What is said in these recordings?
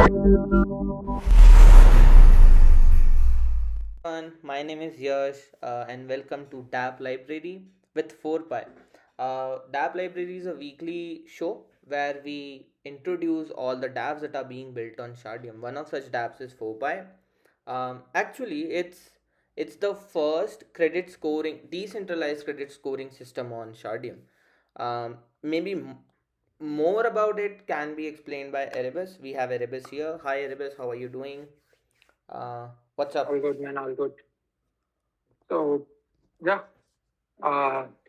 Everyone, my name is Yash, and welcome to Dapp Library with FourPi. Dapp Library is a weekly show where we introduce all the dApps that are being built on Shardeum. One of such dApps is FourPi. Actually, it's the first credit scoring decentralized credit scoring system on Shardeum. Maybe more about it can be explained by Erebus. We have Erebus here. Hi, Erebus. How are you doing? Uh, what's All up? good, man, all good. So, yeah,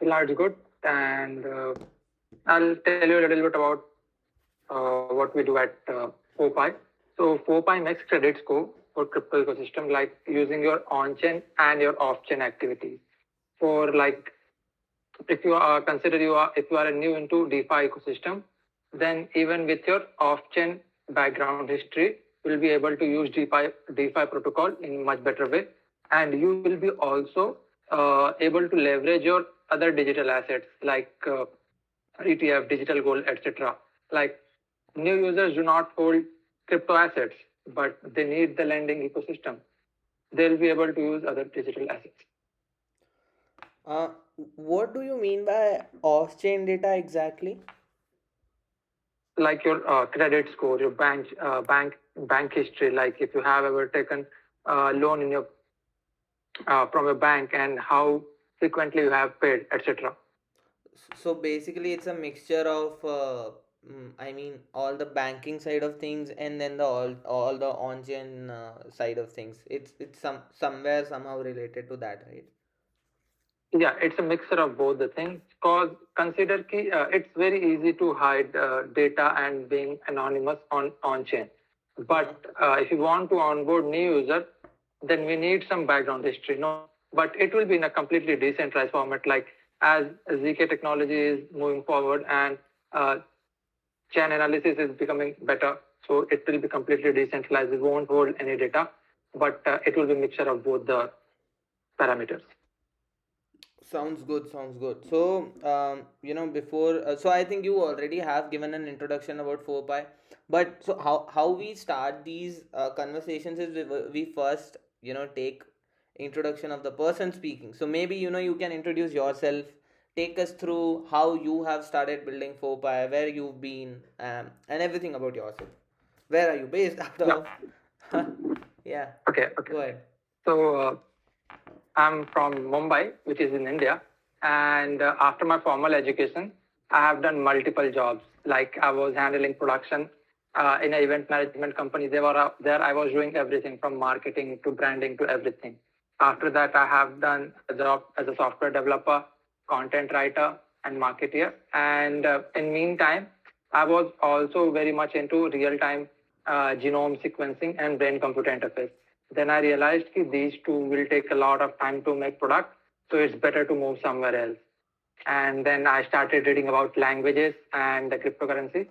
large good. And I'll tell you a little bit about what we do at FourPi. So, FourPi makes credit score for crypto ecosystem, like using your on-chain and your off-chain activities. For like, if you are consider you are if you are new into DeFi ecosystem, then even with your off-chain background history, you will be able to use DeFi protocol in much better way, and you will be also able to leverage your other digital assets like ETF, digital gold, etc. Like new users do not hold crypto assets, but they need the lending ecosystem. They'll be able to use other digital assets. Uh, what do you mean by off-chain data exactly? Like your credit score, your bank history. Like if you have ever taken a loan in your from your bank and how frequently you have paid, etc. So basically, it's a mixture of, I mean, all the banking side of things and then the all the on-chain side of things. It's somewhere somehow related to that, right? Yeah, it's a mixture of both the things. Cause consider ki, it's very easy to hide data and being anonymous on chain. Mm-hmm. But if you want to onboard new user, then we need some background history. No, but it will be in a completely decentralized format. Like as ZK technology is moving forward and uh, chain analysis is becoming better, so it will be completely decentralized. It won't hold any data, but it will be a mixture of both the parameters. Sounds good, sounds good. So, before, so I think you already have given an introduction about 4Pi, but so how we start these conversations is we first, take introduction of the person speaking. So maybe, you can introduce yourself, take us through how you have started building 4Pi, where you've been, and everything about yourself. Where are you based out Yeah. of? Yeah, Okay. Okay. go ahead. So I'm from Mumbai, which is in India. And after my formal education, I have done multiple jobs. Like I was handling production in an event management company. There I was doing everything from marketing to branding to everything. After that, I have done a job as a software developer, content writer, and marketer. And in meantime, I was also very much into real-time genome sequencing and brain-computer interface. Then I realized that these two will take a lot of time to make product, so it's better to move somewhere else. And then I started reading about languages and the cryptocurrency,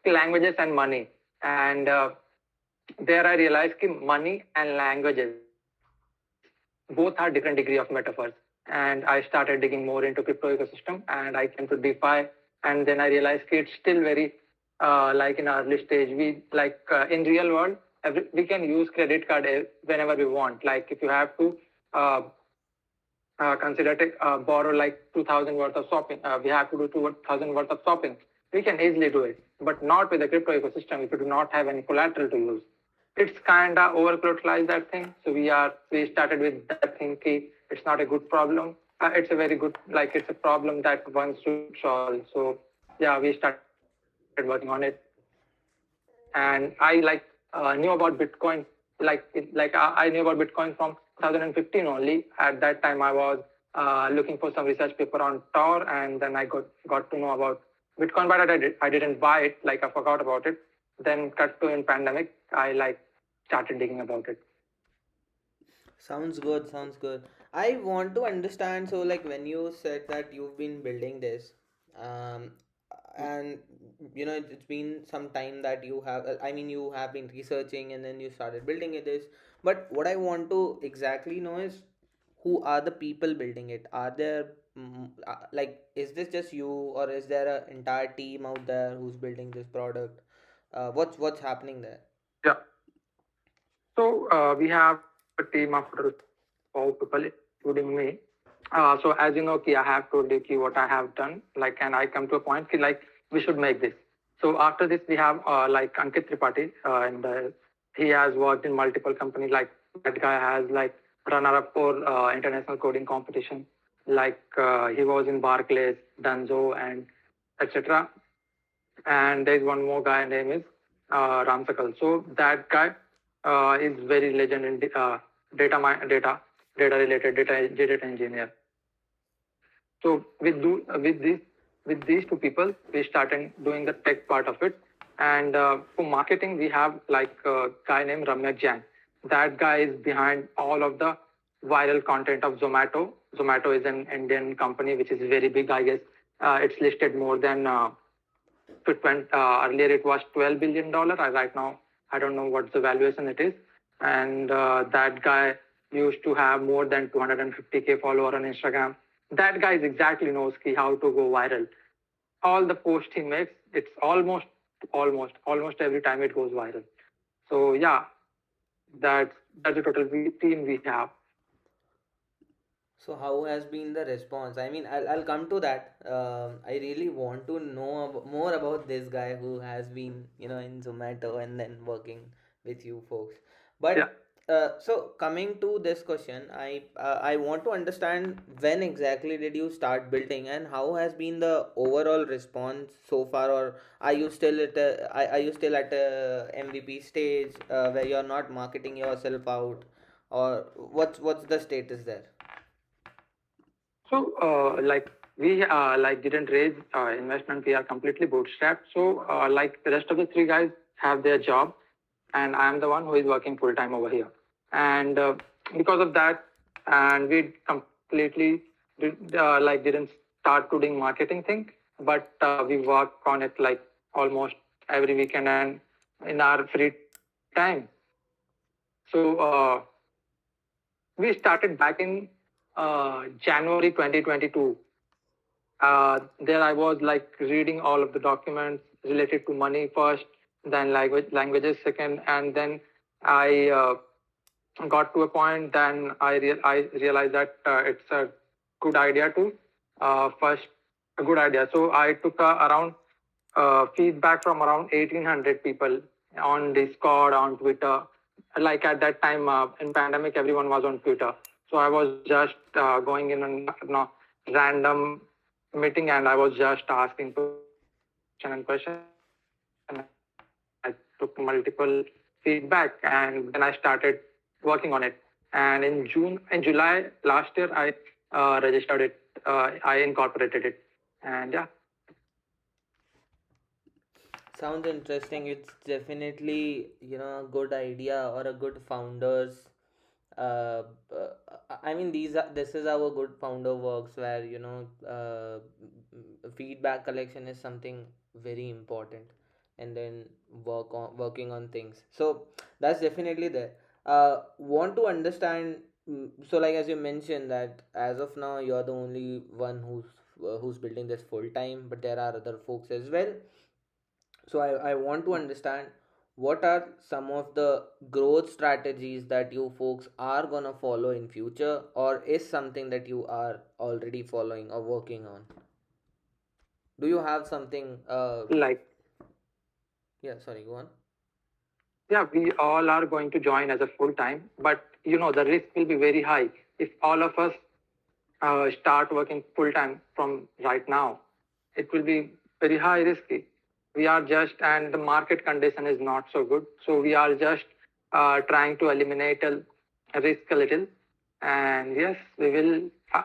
languages and money. And there I realized that money and languages both are different degree of metaphors. And I started digging more into crypto ecosystem, and I came to DeFi, and then I realized that it's still very like in early stage. We like in real world, we can use credit card whenever we want. Like if you have to uh, consider to borrow like 2,000 worth of shopping. We have to do 2,000 worth of shopping. We can easily do it, but not with the crypto ecosystem if you do not have any collateral to use. It's kind of over-collateralized that thing. So we started with that thing. It's not a good problem. It's a very good it's a problem that one should solve. So yeah, we started working on it, and I knew about Bitcoin. I knew about Bitcoin from 2015 only. At that time, I was looking for some research paper on Tor, and then I got to know about Bitcoin, but I didn't buy it. Like I forgot about it. Then cut to in pandemic, I started digging about it. Sounds good, sounds good. I want to understand, so like when you said that you've been building this, um, and it's been some time that you have, I mean, you have been researching and then you started building it this. But what I want to exactly know is who are the people building it? Are there, like, is this just you or is there an entire team out there who's building this product? What's happening there? Yeah. So we have a team of 4 people, including me. So as you know, I have told you what I have done. Like, and I come to a point like we should make this. So after this, we have like Ankit Tripathi, and he has worked in multiple companies. Like that guy has like runner-up for international coding competition. Like he was in Barclays, Danzo, and etc. And there's one more guy name is Ramsakal. So that guy is very legend in data related data engineer. So with these two people, we started doing the tech part of it. And for marketing, we have like a guy named Ramya Jain. That guy is behind all of the viral content of Zomato. Zomato is an Indian company which is very big, I guess. It's listed more than earlier it was $12 billion. Right now, I don't know what the valuation it is. And that guy used to have more than 250K follower on Instagram. That guy exactly knows how to go viral. All the posts he makes, it's almost every time it goes viral. So yeah, that's that's the total team we have. So how has been the response? I mean, I'll come to that. I really want to know more about this guy who has been, in Zomato and then working with you folks. Yeah. But so coming to this question, I want to understand when exactly did you start building and how has been the overall response so far, or are you still at a MVP stage where you're not marketing yourself out, or what's the status there? So, like we like didn't raise investment. We are completely bootstrapped. So, like the rest of the three guys have their job, and I am the one who is working full time over here. And because of that, and we completely didn't start doing marketing thing, but we work on it like almost every weekend and in our free time. So we started back in January 2022. There I was like reading all of the documents related to money first, then languages second, and then I got to a point. Then I realized that it's a good idea to first a good idea. So I took around feedback from around 1,800 people on Discord, on Twitter. Like at that time in pandemic, everyone was on Twitter. So I was just going in a random meeting and I was just asking question and question. I took multiple feedback and then I started working on it. And in July last year, I registered it. I incorporated it, and yeah. Sounds interesting. It's definitely, a good idea or a good founder's. Uh, I mean, this is how a good founder works, where feedback collection is something very important, and then working on things. So that's definitely there. Want to understand. So, like as you mentioned, that as of now you're the only one who's building this full time, but there are other folks as well. So I want to understand what are some of the growth strategies that you folks are gonna follow in future, or is something that you are already following or working on. Do you have something? Like, Yeah, sorry, go on. yeah, we all are going to join as a full time, but the risk will be very high if all of us start working full time from right now. It will be very high risky. We are just, and the market condition is not so good. So we are just trying to eliminate a risk a little. And yes, we will,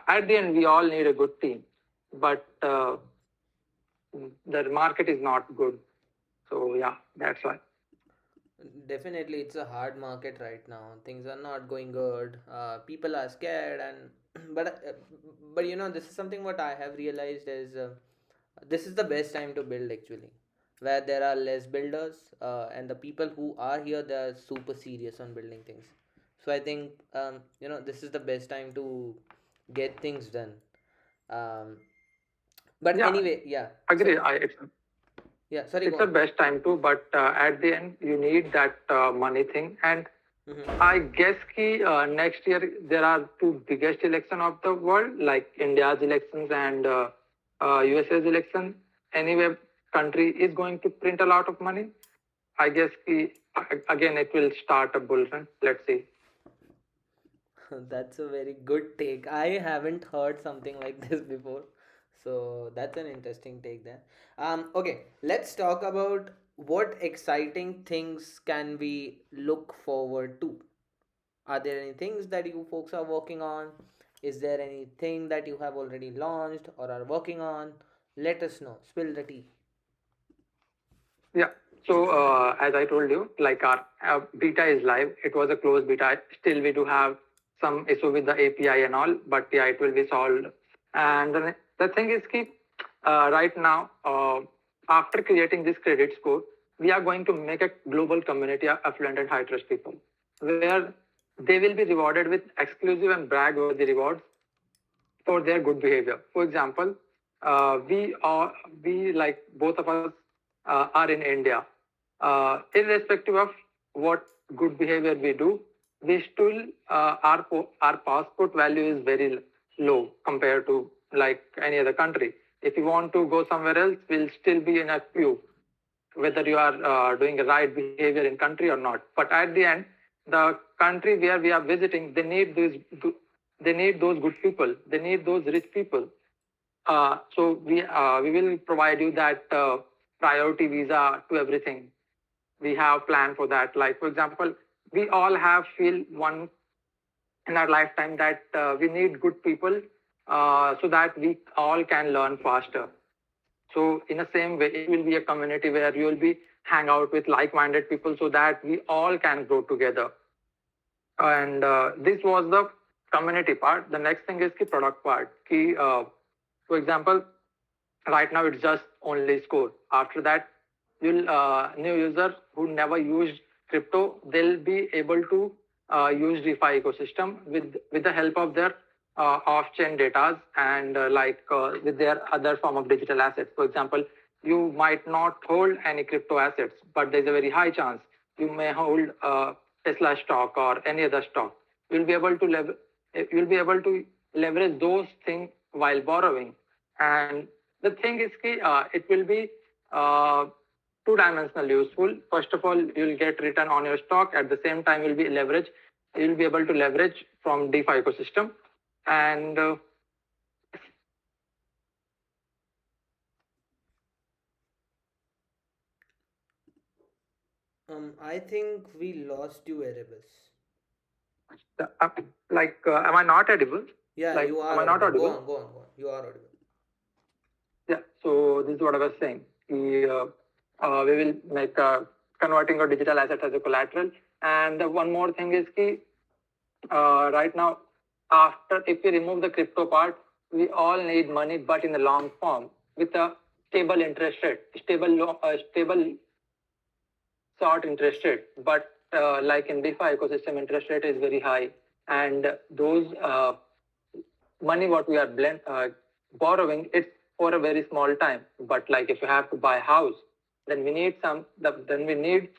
at the end, we all need a good team. But the market is not good. So yeah, that's why. Definitely, it's a hard market right now. Things are not going good. People are scared, and but this is something what I have realized is this is the best time to build actually, where there are less builders, and the people who are here they are super serious on building things. So I think this is the best time to get things done. Um, but Yeah, anyway, yeah. So agree. Yeah, sorry, go It's the on. best time to, but at the end you need that money thing. And Mm-hmm. I guess ki next year there are two biggest election of the world, like India's elections and USA's election. Anyway, country is going to print a lot of money. I guess ki, again it will start a bull run. Let's see. That's a very good take. I haven't heard something like this before. So that's an interesting take there. Okay, let's talk about what exciting things can we look forward to. Are there any things that you folks are working on? Is there anything that you have already launched or are working on? Let us know. Spill the tea. Yeah. So as I told you, like our beta is live. It was a closed beta. Still, we do have some issue with the API and all, but yeah, it will be solved. And the thing is, keep right now, after creating this credit score, we are going to make a global community of affluent and high trust people, where they will be rewarded with exclusive and brag worthy rewards for their good behavior. For example, we like both of us are in India. Irrespective of what good behavior we do, we still our passport value is very low compared to like any other country. If you want to go somewhere else, we'll still be in a queue, whether you are doing the right behavior in country or not. But at the end, the country where we are visiting, they need those good people. They need those rich people. So we will provide you that priority visa to everything. We have plan for that. Like for example, we all have feel one in our lifetime that we need good people so that we all can learn faster. So in the same way, it will be a community where you will be hang out with like-minded people so that we all can grow together. And this was the community part. The next thing is the product part. For example, right now it's just only score. After that, you'll new users who never used crypto, they'll be able to use DeFi ecosystem with the help of their off-chain data and with their other form of digital assets. For example, you might not hold any crypto assets, but there's a very high chance you may hold Tesla stock or any other stock. You'll be able to you'll be able to leverage those things while borrowing. And the thing is, it will be uh, two-dimensional useful. First of all, you'll get return on your stock. At the same time, you'll be leverage. You'll be able to leverage from DeFi ecosystem. And I think we lost you, Erebus. am I not audible? Yeah, Like, you am are I not audible. Go audible? on, go on, go on. You are audible. Yeah. So this is what I was saying. We will make converting our digital assets as a collateral. And the one more thing is right now, after if we remove the crypto part, we all need money, but in the long form with a stable interest rate, stable short interest rate. But like in DeFi ecosystem, interest rate is very high, and those money what we are borrowing, it's for a very small time. But like if you have to buy a house, then we need then we need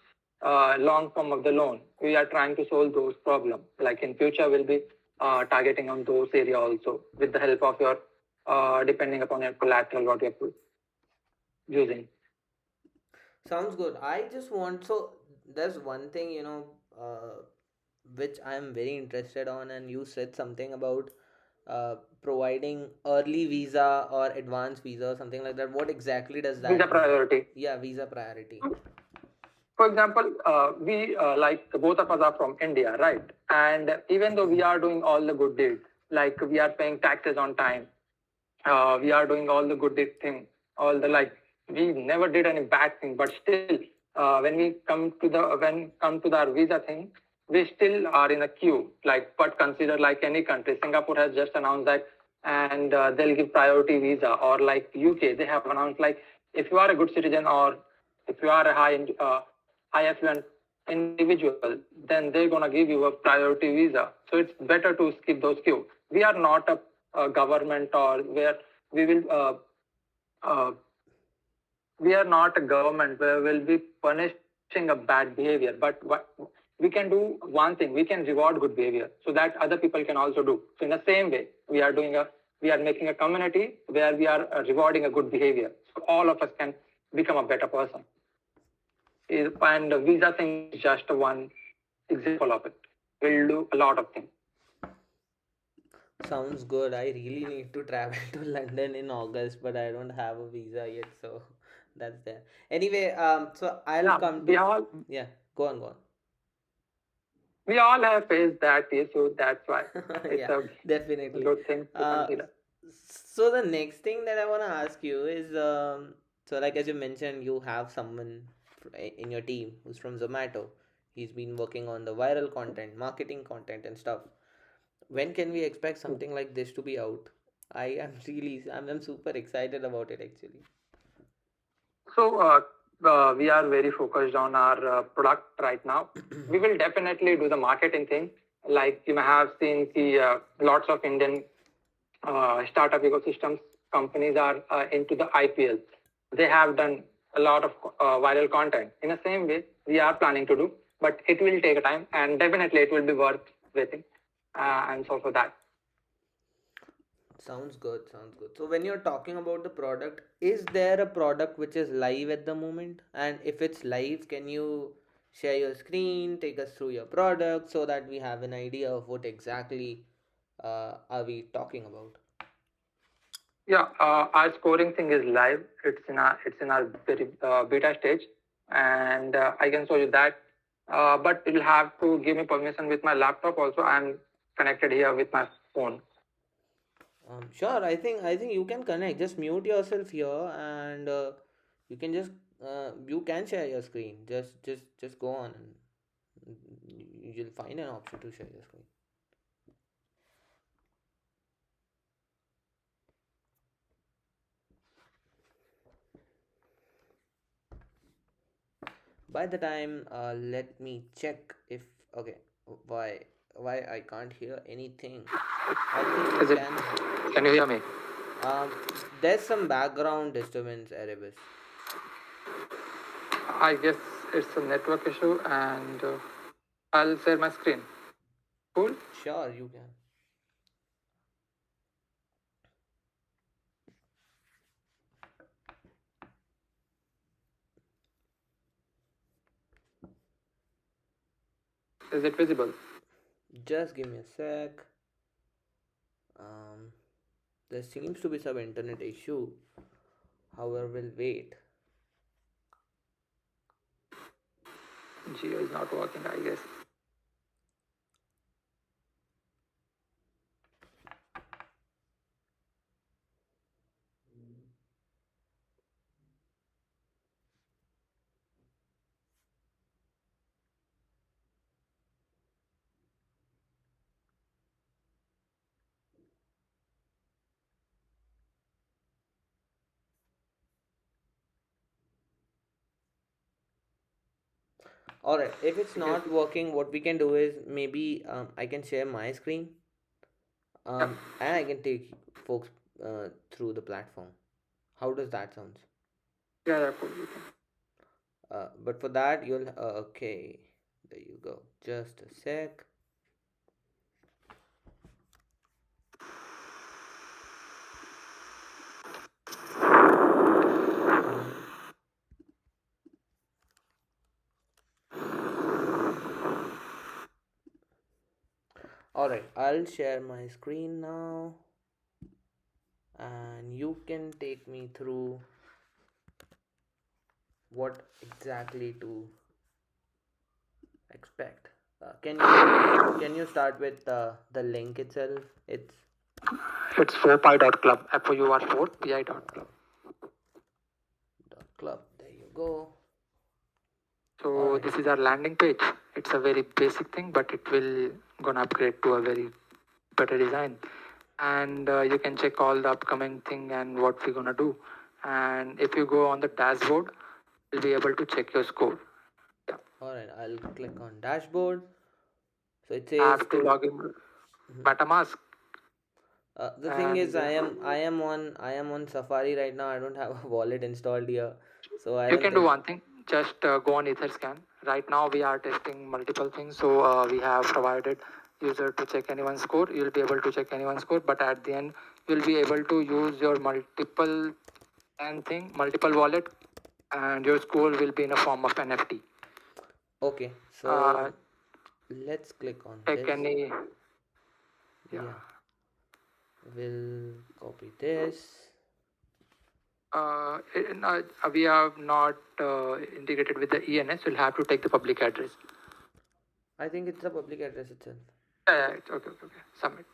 long form of the loan. We are trying to solve those problems. Like in future, we'll be targeting on those area also with the help of your depending upon your collateral what you're using. Sounds good. I just want so there's one thing which I am very interested on, and you said something about providing early visa or advanced visa or something like that. What exactly does Visa that mean? priority. Yeah, visa priority. For example, we like both of us are from India, right? And even though we are doing all the good deeds, like we are paying taxes on time, we are doing all the good thing, all the like we never did any bad thing, but still when we come to the visa thing, we still are in a queue. Like, but consider like any country, Singapore has just announced that, and they'll give priority visa, or like UK, they have announced like if you are a good citizen or if you are a high affluent individual, then they're gonna give you a priority visa. So it's better to skip those queue. We are not a government or where we will uh, we are not a government where we'll be punishing a bad behavior. But what we can do one thing, we can reward good behavior so that other people can also do. So in the same way, we are making a community where we are rewarding a good behavior. So all of us can become a better person. And the visa thing is just one example of it. We'll do a lot of things. Sounds good. I really need to travel to London in August, but I don't have a visa yet, so that's there. Anyway, so I'll Yeah, come we to, all yeah, go on, go we all have faced that issue. That's why on. it's Yeah, a definitely. good thing to Uh, consider. so the next thing that I want to ask you is, so like as you mentioned, you have someone in your team who's from Zomato. He's been working on the viral content, marketing content, and stuff. When can we expect something like this to be out? I am really, I'm super excited about it actually. So we are very focused on our product right now. We will definitely do the marketing thing. Like you may have seen the lots of Indian startup ecosystems companies are into the IPL. They have done a lot of viral content. In the same way, we are planning to do, but it will take time, and definitely it will be worth waiting. And so for that. Sounds good, sounds good. So when you're talking about the product, is there a product which is live at the moment? And if it's live, can you share your screen, take us through your product so that we have an idea of what exactly are we talking about? Yeah, our scoring thing is live. It's in our very beta stage, and I can show you that. But you'll have to give me permission with my laptop. Also, I'm connected here with my phone. Sure, I think you can connect. Just mute yourself here, and you can just you can share your screen. Just go on, and you'll find an option to share your screen. By the time, let me check if okay, why I can't hear anything. I think you Is it? can. Can you hear me? Um, there's some background disturbance, Erebus. I guess it's a network issue, and I'll share my screen. Cool. Sure, you can. Is it visible? Just give me a sec. Um, there seems to be some internet issue. However, we'll wait. Geo is not working. I guess. All right. If it's I guess. not working, what we can do is maybe I can share my screen Yeah. and I can take folks through the platform. How does that sound? Yeah. Yeah. Cool. You can. But for that, you'll okay. There you go. Just a sec. All right. I'll share my screen now, and you can take me through what exactly to expect. Can you start with the link itself? It's 4pi.club. FOUR4PI.club. The club. There you go. All So right. this is our landing page. It's a very basic thing, but it will gonna upgrade to a very better design. And you can check all the upcoming thing and what we're gonna do. And if you go on the dashboard, you'll be able to check your score. Yeah. All right. I'll click on dashboard. So it I says have to to. log in MetaMask. The thing is, And I am on Safari right now. I don't have a wallet installed here, So I You don't can do think. one thing. Just go on Etherscan. Right now we are testing multiple things. So we have provided user to check anyone's score. You'll be able to check anyone's score, but at the end you'll be able to use your multiple and thing, multiple wallet, and your score will be in a form of NFT. Okay, Uh, so let's click on Take this. any, yeah. Yeah, we'll copy this. We have not integrated with the ENS. You'll have to take the public address. I think it's the public address itself. Yeah, it's okay, okay, okay. Submit.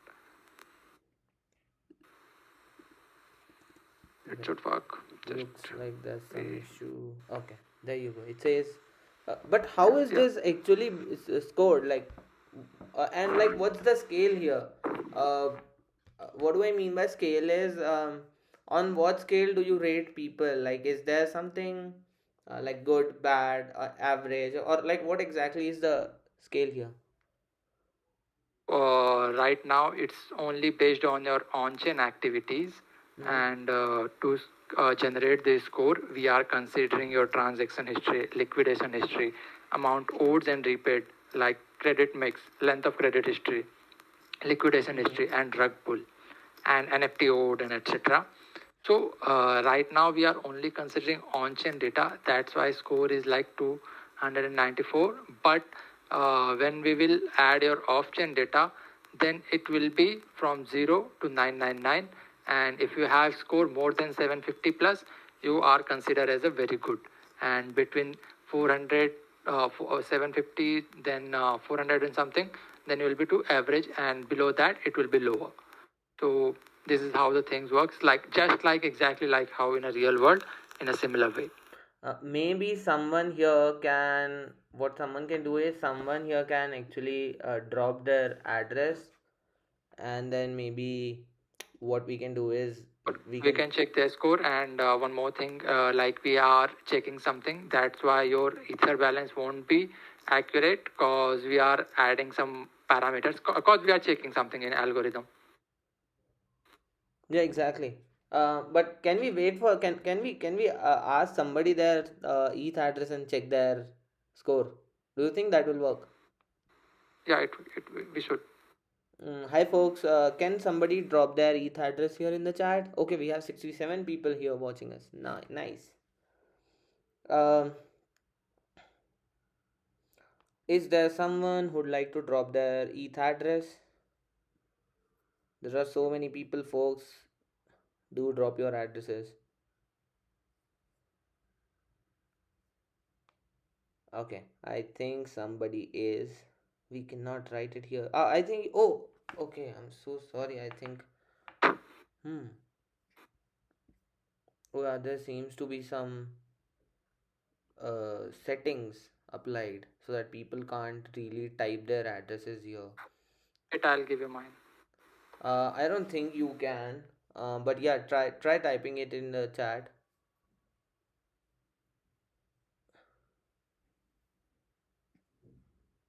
It should work. Looks Just like there's some we, issue. Okay, there you go. It says, but how is yeah. this actually scored? Like, and like, what's the scale here? Uh, what do I mean by scale is, on what scale do you rate people? Like, is there something like good, bad, average, or like what exactly is the scale here? Right now it's only based on your on-chain activities, Mm-hmm. and to generate this score, we are considering your transaction history, liquidation history, amount owed and repaid, like credit mix, length of credit history, liquidation history, and drug pull, and NFT owed, and etc. So right now we are only considering on-chain data. That's why score is like 294. But when we will add your off-chain data, then it will be from 0 to 999. And if you have score more than 750 plus, you are considered as a very good. And between 400, 750, then 400 and something, then you will be to average, and below that it will be lower. So this is how the things works, like just like exactly like how in a real world, in a similar way. Maybe someone here can, what someone can do is someone here can actually drop their address, and then maybe what we can do is we We can. can check their score, and one more thing, like we are checking something. That's why your ether balance won't be accurate, because we are adding some parameters. Because we are checking something in algorithm. Yeah, exactly. But can we wait for, can we ask somebody their ETH address and check their score? Do you think that will work? Yeah, it we should. Hi folks, can somebody drop their ETH address here in the chat? Okay, we have 67 people here watching us. Nice. Um, is there someone who'd like to drop their ETH address? There are so many people, folks. Do drop your addresses. Okay, I think somebody is. We cannot write it here. I think. Oh, okay. I'm so sorry. I think. Hmm. Oh, yeah, there seems to be some settings applied so that people can't really type their addresses here. It I'll give you mine. I don't think you can. But yeah, try typing it in the chat.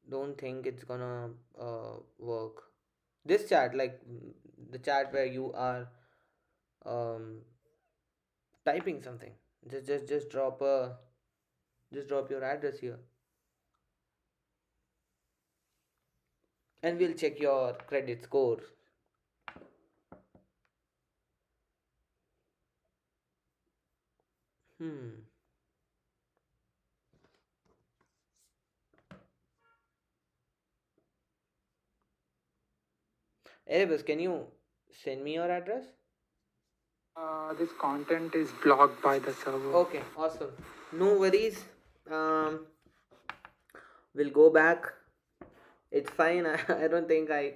Don't think it's gonna work. This chat, like the chat where you are um typing something. Just drop a just drop your address here, and we'll check your credit score. Hmm. Erebus, can you send me your address? This content is blocked by the server. Okay, awesome. No worries. Um, we'll go back. It's fine. I don't think I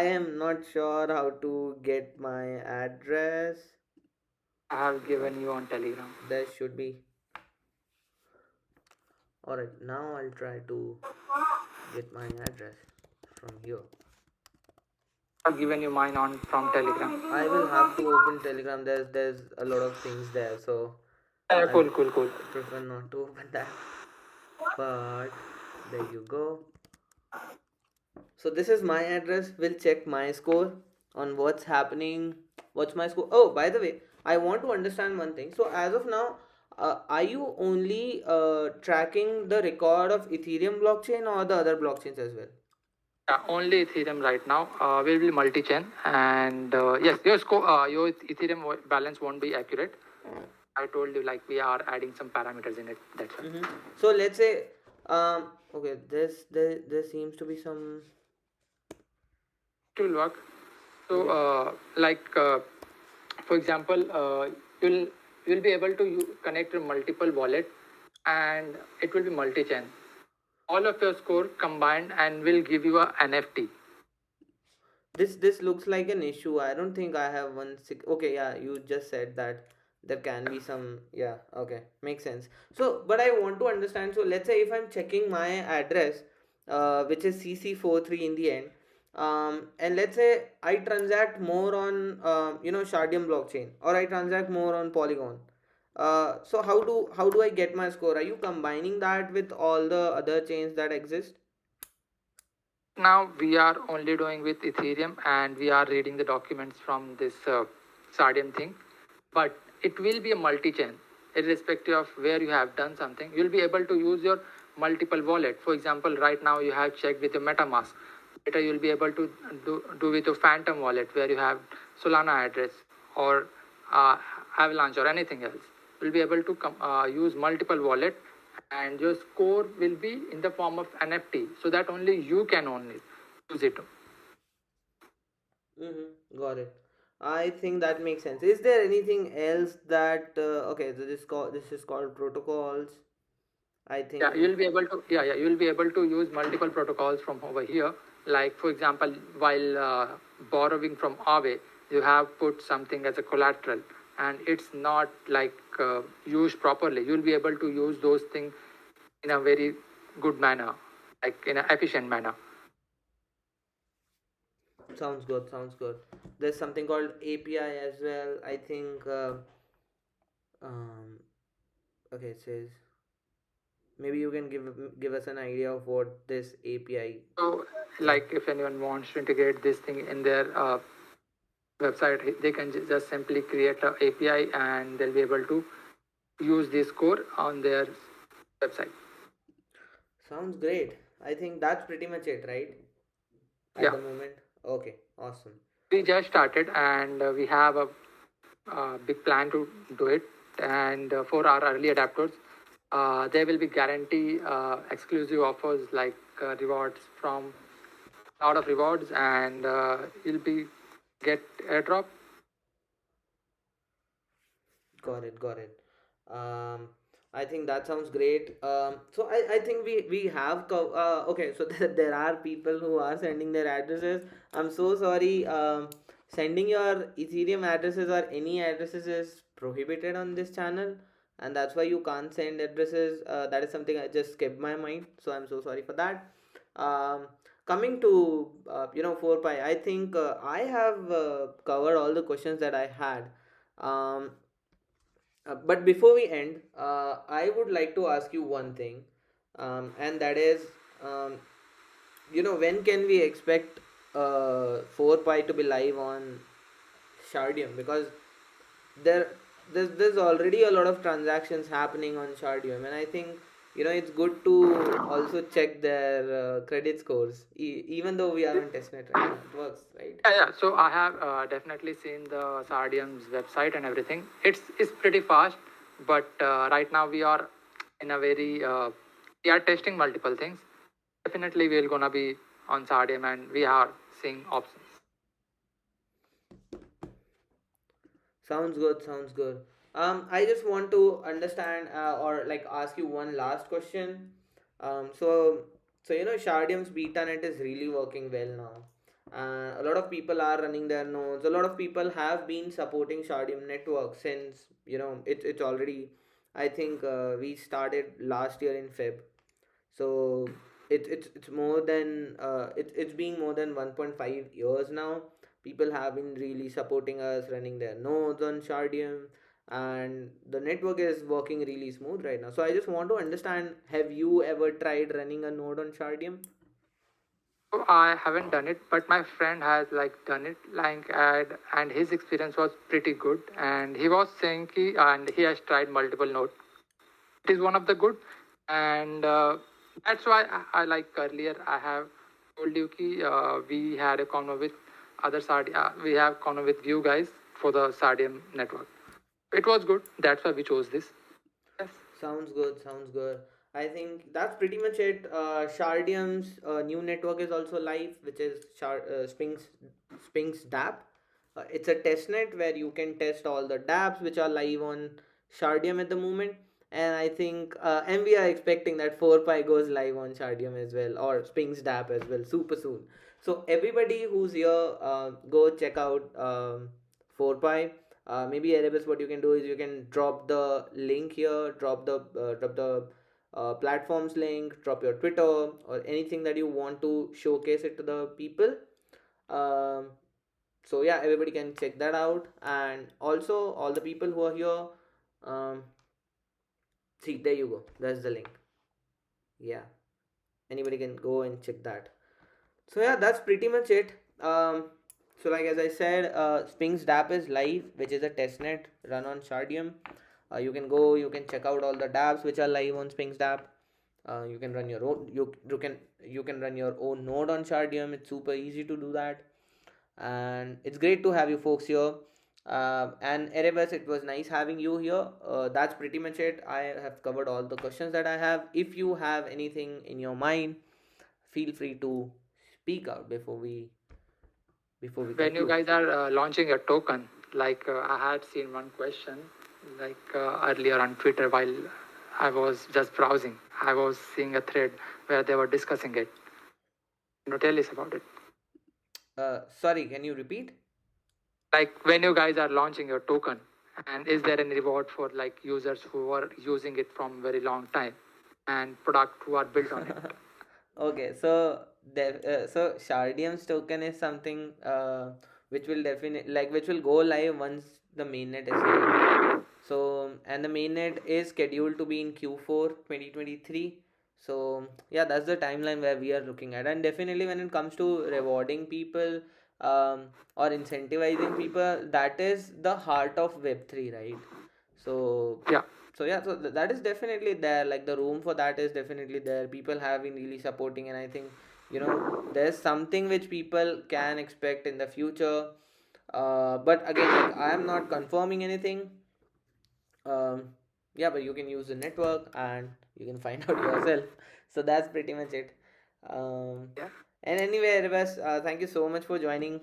am not sure how to get my address. I have given you on Telegram. There should be. Alright, now I'll try to get my address from here. I've given you mine on from Telegram. I will have to open Telegram. There's a lot of things there, so Cool, cool, cool. I prefer not to open that. But there you go. So this is my address. We'll check my score on what's happening. What's my score? Oh, by the way, I want to understand one thing. So as of now, are you only tracking the record of Ethereum blockchain or the other blockchains as well? Yeah, only Ethereum right now. Will be multi-chain, and yes, your Ethereum balance won't be accurate. I told you like we are adding some parameters in it. That's why. So let's say, okay, there seems to be some. It will work. So, for example, you'll you'll be able to connect to multiple wallet, and it will be multi-chain. All of your score combined and will give you a NFT. This looks like an issue. I don't think I have one okay, yeah, you just said that there can be some, yeah, okay, makes sense. So but I want to understand, so let's say if I'm checking my address, which is CC43 in the end, and let's say I transact more on Shardeum blockchain, or I transact more on Polygon. So how do I get my score? Are you combining that with all the other chains that exist? Now we are only doing with Ethereum, and we are reading the documents from this Sardine thing. But it will be a multi-chain, irrespective of where you have done something. You'll be able to use your multiple wallet. For example, right now you have checked with your MetaMask. Later you'll be able to do with your Phantom wallet, where you have Solana address or Avalanche or anything else. You'll be able to use multiple wallet, and your score will be in the form of NFT, so that only you can only use it. Got it. I think that makes sense. Is there anything else that okay? So this is called protocols. I Yeah, think. you'll be able to. Yeah, you'll be able to use multiple protocols from over here. Like for example, while borrowing from Aave, you have put something as a collateral, and it's not like used properly. You'll be able to use those things in a very good manner, like in an efficient manner. Sounds good. Sounds good. There's something called API as well. I think. Um. Okay. It says maybe you can give us an idea of what this API. So, Yeah. like if anyone wants to integrate this thing in their website, they can just simply create a API, and they'll be able to use this core on their website. Sounds great. I think that's pretty much it, right? At Yeah, the moment. Okay. Awesome. we just started, and we have a big plan to do it. And for our early adapters, there will be guarantee exclusive offers like rewards from a lot of rewards, and you'll be get airdrop. Got it, got it. I think that sounds great. So I think we have okay. So there are people who are sending their addresses. I'm so sorry. Sending your Ethereum addresses or any addresses is prohibited on this channel, and that's why you can't send addresses. That is something I just skipped my mind. So I'm so sorry for that. Coming to FourPi, I think I have covered all the questions that I had. Um, but before we end, I would like to ask you one thing, and that is, um, when can we expect 4Pi to be live on Shardium? Because there, there's already a lot of transactions happening on Shardium, and I think it's good to also check their credit scores, even though we are on testnet right now. It works, right? Yeah. So I have definitely seen the Sardium's website and everything. It's pretty fast, but right now we are in a very we are testing multiple things. Definitely, we're gonna be on Sardium, and we are seeing options. Sounds good. Sounds good. I just want to understand or like ask you one last question. So Shardium's BetaNet is really working well now. A lot of people are running their nodes. A lot of people have been supporting Shardium network since it's already. I think we started last year in Feb. So it's more than it's been more than 1.5 years now. People have been really supporting us, running their nodes on Shardium, and the network is working really smooth right now. So I just want to understand, have you ever tried running a node on Shardium? So I haven't done it, but my friend has like done it, like and his experience was pretty good. And he was saying and he has tried multiple nodes. It is one of the good, and that's why I like earlier I have told you ki we had a convo with we have convo with you guys for the Shardeum network. It was good. That's why we chose this. Yes. Sounds good, sounds good. I think that's pretty much it. Shardium's new network is also live, which is Sphinx Dapp. It's a testnet where you can test all the dApps which are live on Shardium at the moment. And I think, and we are expecting that 4Pi goes live on Shardium as well, or Sphinx Dapp as well, super soon. So everybody who's here, go check out 4Pi. Maybe Erebus, what you can do is you can drop the link here, drop the platforms link, drop your Twitter or anything that you want to showcase it to the people. um, so yeah, everybody can check that out, and also all the people who are here, um, see, there you go, that's the link. Yeah, anybody can go and check that. So yeah, that's pretty much it. So like as I said, Sphinx Dapp is live, which is a testnet run on Shardium. You can go, you can check out all the dApps which are live on Sphinx Dapp. You can run your own, you can run your own node on Shardium. It's super easy to do that, and it's great to have you folks here. And Erebus, it was nice having you here. That's pretty much it. I have covered all the questions that I have. If you have anything in your mind, feel free to speak out before we When you conclude. guys are launching a token, like I had seen one question, like earlier on Twitter while I was just browsing, I was seeing a thread where they were discussing it. Can you tell us about it? Sorry, can you repeat? Like when you guys are launching your token, and is there any reward for like users who are using it from very long time and product who are built on it? Okay, so so Shardium's token is something which will definitely, like, which will go live once the mainnet is live. So, and the mainnet is scheduled to be in Q4 2023. So yeah, that's the timeline where we are looking at. And definitely when it comes to rewarding people, or incentivizing people, that is the heart of Web3, right? So Yeah. that is definitely there, like the room for that is definitely there. People have been really supporting, and I think, there's something which people can expect in the future. But again, like, I am not confirming anything. um, yeah, but you can use the network and you can find out yourself. So that's pretty much it. Yeah. And anyway, Rivas, thank you so much for joining.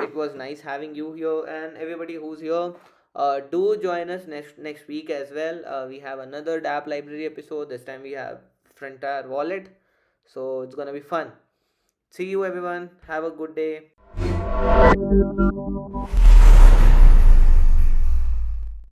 It was nice having you here, and everybody who's here, do join us next week as well. We have another Dapp library episode. This time we have Frontier Wallet, so it's gonna be fun. See you, everyone. Have a good day.